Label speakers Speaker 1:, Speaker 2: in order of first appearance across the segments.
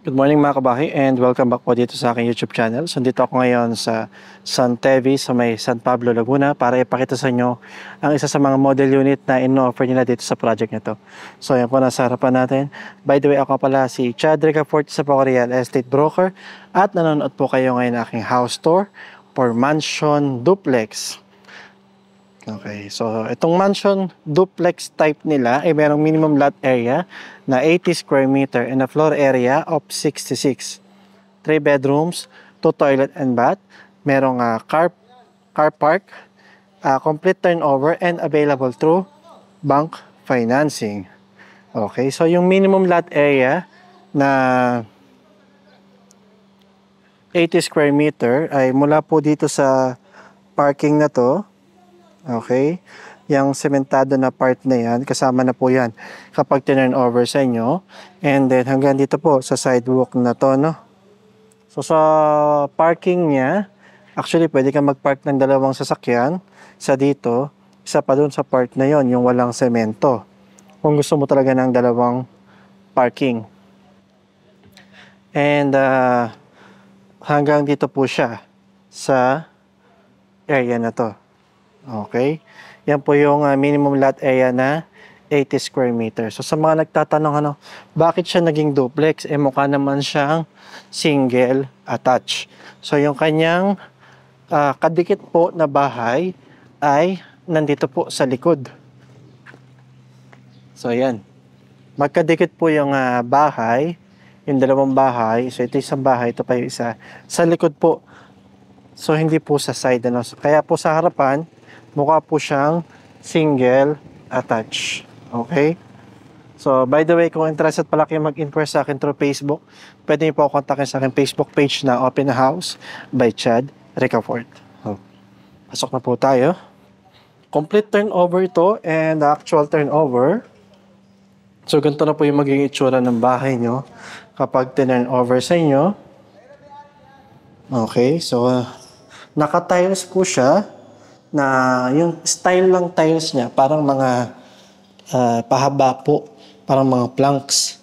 Speaker 1: Good morning mga kabahay and welcome back po dito sa aking YouTube channel. So dito ako ngayon sa San Tevi sa may San Pablo, Laguna para ipakita sa inyo ang isa sa mga model unit na ino-offer nila dito sa project nito. So yan po nasa harapan natin. By the way, ako pala si Chad Ricafort sa Poco Real Estate Broker at nanonood po kayo ngayon ng aking house tour for mansion duplex. Okay, so itong mansion duplex type nila ay merong minimum lot area na 80 square meter and a floor area of 66. 3 bedrooms, 2 toilet and bath, merong car park, complete turnover and available through bank financing. Okay, so yung minimum lot area na 80 square meter ay mula po dito sa parking na to. Okay, yung sementado na part na yan, kasama na po yan kapag turn over sa inyo. And then hanggang dito po sa sidewalk na to, no? So sa parking niya, actually pwede ka mag-park ng dalawang sasakyan sa dito, isa pa dun sa part na yon, yung walang semento. Kung gusto mo talaga ng dalawang parking. And hanggang dito po siya sa area na to. Okay, yan po yung minimum lot area na 80 square meters. So sa mga nagtatanong bakit siya naging duplex? Mukha naman siyang single attached. So yung kanyang kadikit po na bahay ay nandito po sa likod. So yan, magkadikit po yung bahay, yung dalawang bahay. So ito isang bahay, ito pa yung isa sa likod po. So hindi po sa side, So, kaya po sa harapan mukha po siyang single attached. Okay? So, by the way, kung interested pala kayo mag-inquire sa akin through Facebook, pwede niyo po ako kontakin sa akin Facebook page na Open House by Chad Ricafort. So, pasok na po tayo. Complete turnover ito and actual turnover. So, ganito na po yung magiging itsura ng bahay nyo kapag turnover sa inyo. Okay, so naka-tiles po siya na yung style ng tiles niya parang mga pahaba po, parang mga planks.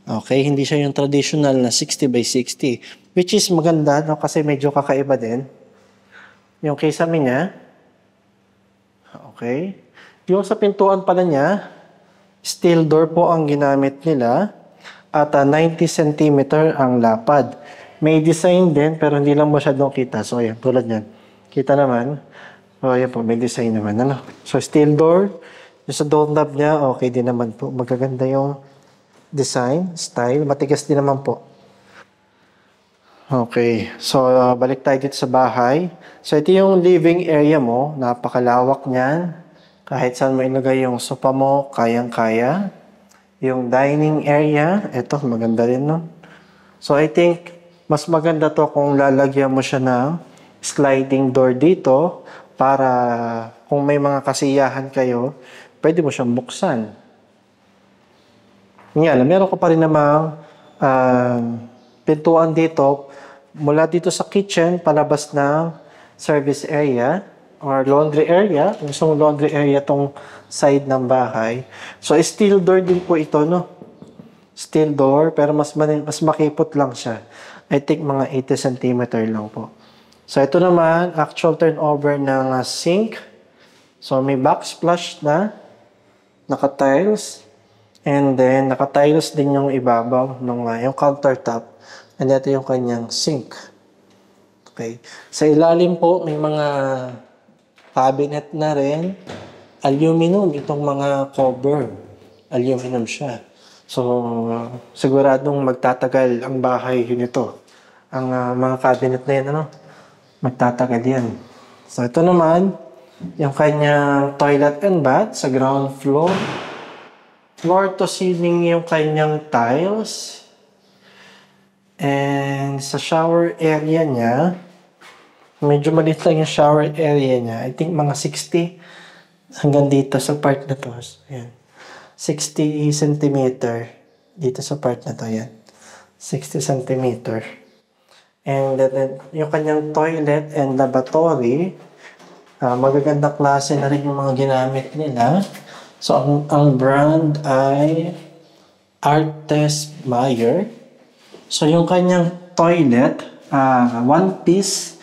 Speaker 1: Okay, hindi siya yung traditional na 60 by 60, which is maganda, no? Kasi medyo kakaiba din yung kisame niya. Okay, yung sa pintuan pala niya, steel door po ang ginamit nila at 90 cm ang lapad. May design din pero hindi lang masyadong kita. So ayan, tulad yan, kita naman. Oh, yan po, may design naman. So, steel door. Yung sa doorknob niya, okay din naman po. Magaganda yung design, style. Matigas din naman po. Okay. So, balik tayo dito sa bahay. So, ito yung living area mo. Napakalawak niyan. Kahit saan mo ilagay yung sofa mo, kayang-kaya. Yung dining area, ito, maganda rin, no? So, I think, mas maganda to kung lalagyan mo siya ng sliding door dito para kung may mga kasiyahan kayo, pwede mo siyang buksan. Yan, meron ko pa rin namang pintuan dito, mula dito sa kitchen, palabas ng service area or laundry area. Gusto mong laundry area tong side ng bahay. So, steel door din po ito, no? Steel door, pero mas makipot lang siya. I think mga 80 cm lang po. So, ito naman, actual turnover ng sink. So, may backsplash na, naka-tiles. And then, naka-tiles din yung ibabaw, yung countertop. And ito yung kanyang sink. Okay. Sa ilalim po, may mga cabinet na rin. Aluminum, itong mga cover. Aluminum siya. So, siguradong magtatagal ang bahay nito. Ang mga cabinet na yan, magtatagal yan. So, ito naman, yung kanyang toilet and bath sa ground floor. Floor to ceiling yung kanyang tiles. And sa shower area niya, medyo maliit lang yung shower area niya. I think mga 60 hanggang dito sa part na to. Ayan. 60 cm dito sa part na to. Ayan. 60 cm. And then, yung kanyang toilet and lavatory, magaganda klase na rin yung mga ginamit nila. So, ang brand ay Artes Mayer. So, yung kanyang toilet, one piece,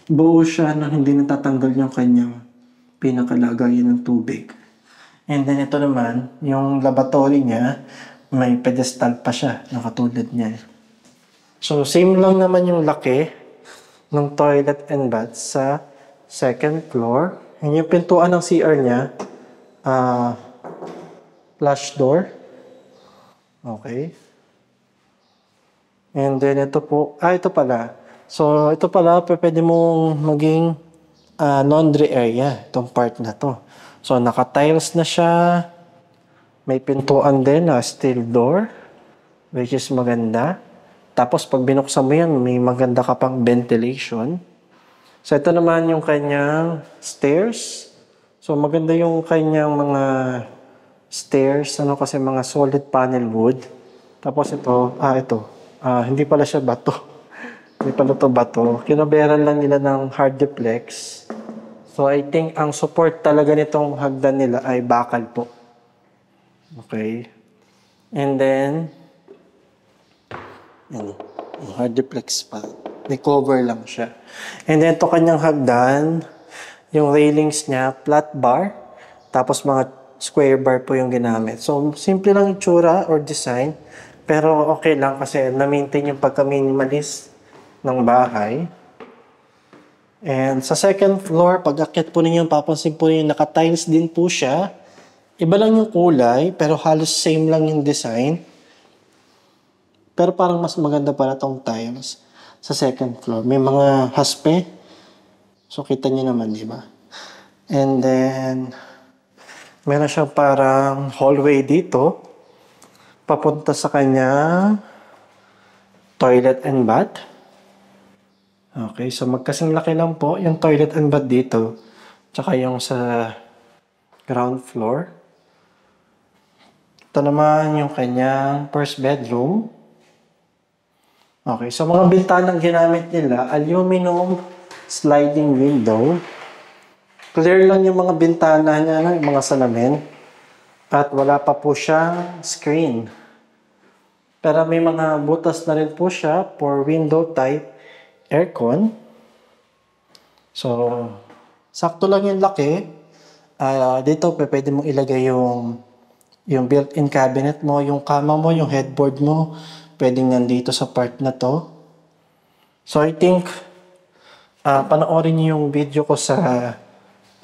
Speaker 1: buo siya na hindi natatanggal yung kanyang pinakalagayan ng tubig. And then, ito naman, yung lavatory niya, may pedestal pa siya, nakatulad niya. So, same lang naman yung laki ng toilet and bath sa second floor. And yung pintuan ng CR niya, flush door. Okay. And then ito po, ito pala. So, ito pala, pwede mong maging laundry area, itong part na to. So, naka-tiles na siya. May pintuan din na steel door, which is maganda. Tapos, pag binuksan mo yan, may maganda ka pang ventilation. So, ito naman yung kanyang stairs. So, maganda yung kanyang mga stairs, kasi mga solid panel wood. Tapos ito, hindi pala siya bato. Hindi pala ito bato. Kinoberan lang nila ng hard duplex. So, I think ang support talaga nitong hagdan nila ay bakal po. Okay. And then, hard duplex pa. May cover lang siya. And then, ito kanyang hagdan, yung railings niya, flat bar. Tapos, mga square bar po yung ginamit. So, simple lang itsura or design. Pero okay lang kasi na-maintain yung pagka-minimalist ng bahay. And sa second floor, pag akyat po ninyo, papansin po ninyo, naka-tiles din po siya. Iba lang yung kulay, pero halos same lang yung design. Pero parang mas maganda pala tong tiles sa second floor. May mga haspe. So, kita nyo naman, di ba? And then, meron siyang parang hallway dito. Papunta sa kanya toilet and bath. Okay, so magkasing laki lang po yung toilet and bath dito. Tsaka yung sa ground floor. Ito naman yung kanyang first bedroom. Okay, so mga bintanang ginamit nila, aluminum sliding window. Clear lang yung mga bintana niya, yung mga salamin. At wala pa po siyang screen. Pero may mga butas na rin po siya for window type aircon. So, sakto lang yung laki. Dito, pwede mong ilagay yung built-in cabinet mo, yung kama mo, yung headboard mo. Pwedeng nandito sa part na to. So, I think, panoorin niyo yung video ko sa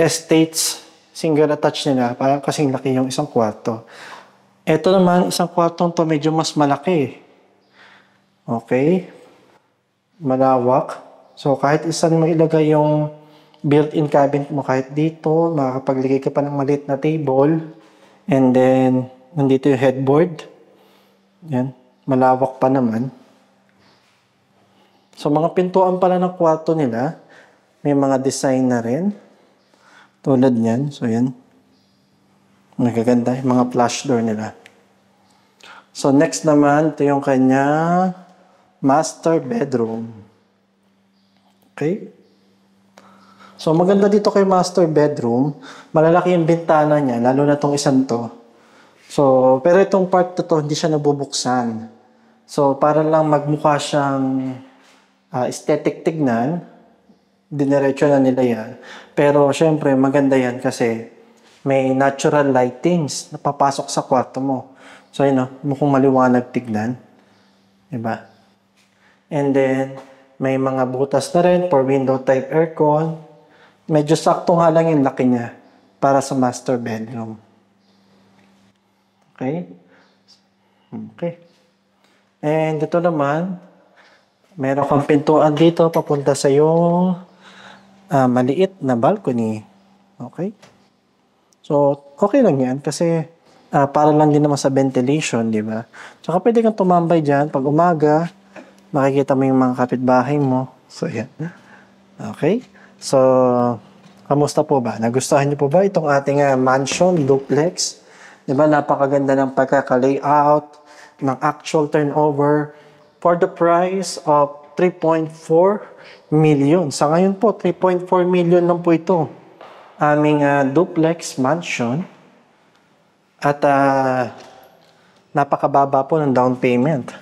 Speaker 1: Estates single attach nila. Parang kasing laki yung isang kwarto. Ito naman, isang kwartong to medyo mas malaki. Okay? Malawak. So, kahit isan mo ilagay yung built-in cabinet mo kahit dito, makakapagligay ka pa ng maliit na table. And then, nandito yung headboard. Yan. Malawak pa naman. So, mga pintuan pala ng kwarto nila, may mga design na rin. Tulad niyan. So, yan. Magaganda yung mga flush door nila. So, next naman, ito yung kanya master bedroom. Okay? So, maganda dito kay master bedroom. Malalaki yung bintana niya, lalo na itong isang to. So, pero itong part na to, hindi siya nabubuksan. So, para lang magmukha siyang aesthetic tignan, diniretso na nila yan. Pero, syempre, maganda yan kasi may natural lightings na papasok sa kwarto mo. So, yun, mukhang maliwanag tignan. Diba? And then, may mga butas na rin for window type aircon. Medyo sakto nga lang yung laki niya para sa master bedroom. Okay? Okay. And ito naman, meron kang pintuan dito papunta sa yung maliit na balcony. Okay? So, okay lang yan kasi para lang din naman sa ventilation, di ba? Tsaka pwede kang tumambay dyan pag umaga, makikita mo yung mga kapitbahay mo. So, yan. Okay? So, kamusta po ba? Nagustuhan niyo po ba itong ating mansion, duplex? Di ba? Napakaganda ng pagkaka-layout, ng actual turnover for the price of 3.4 million. Sa ngayon po, 3.4 million lang po ito. Aming duplex mansion at napakababa po ng down payment.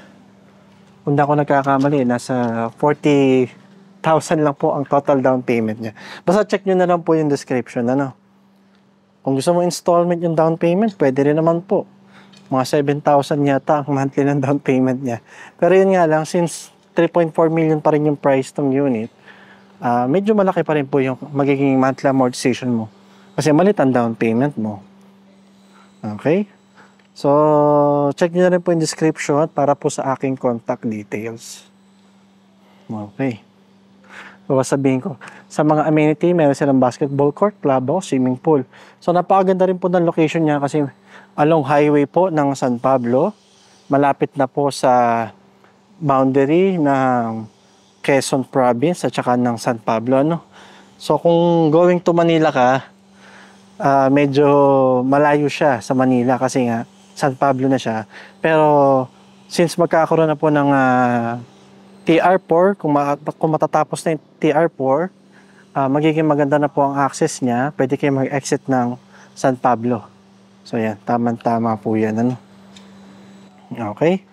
Speaker 1: Kung di ako nagkakamali, nasa 40,000 lang po ang total down payment niya. Basta check nyo na lang po yung description, ano. Kung gusto mo installment yung down payment, pwede rin naman po. Mga 7,000 yata ang monthly ng down payment niya. Pero yun nga lang, since 3.4 million pa rin yung price ng unit, medyo malaki pa rin po yung magiging monthly amortization mo. Kasi malit ang down payment mo. Okay? So, check nyo na rin po yung description para po sa aking contact details. Okay. So, sabihin ko, sa mga amenity, meron silang basketball court, clubhouse, swimming pool. So, napakaganda rin po ng location niya kasi along highway po ng San Pablo. Malapit na po sa boundary ng Quezon Province at saka ng San Pablo. Ano? So, kung going to Manila ka, medyo malayo siya sa Manila kasi nga San Pablo na siya. Pero since magkakaroon na po ng TR4, kung matatapos na yung TR4, magiging maganda na po ang access niya. Pwede kayo mag-exit ng San Pablo. So yan, tama-tama po yan. Ano? Okay?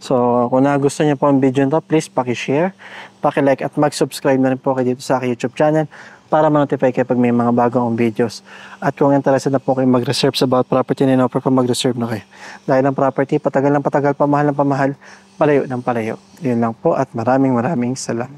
Speaker 1: So kung nagustuhan niyo po ang video nito, please paki-share, paki-like at mag-subscribe na rin po kayo dito sa aking YouTube channel para ma-notify kayo pag may mga bagong videos. At kung interested na po kayo mag-reserve sa bawat property na in-offer ko, mag-reserve na kayo. Dahil ang property, patagal ng patagal, pamahal ng pamahal, palayo ng palayo. Yun lang po at maraming salamat.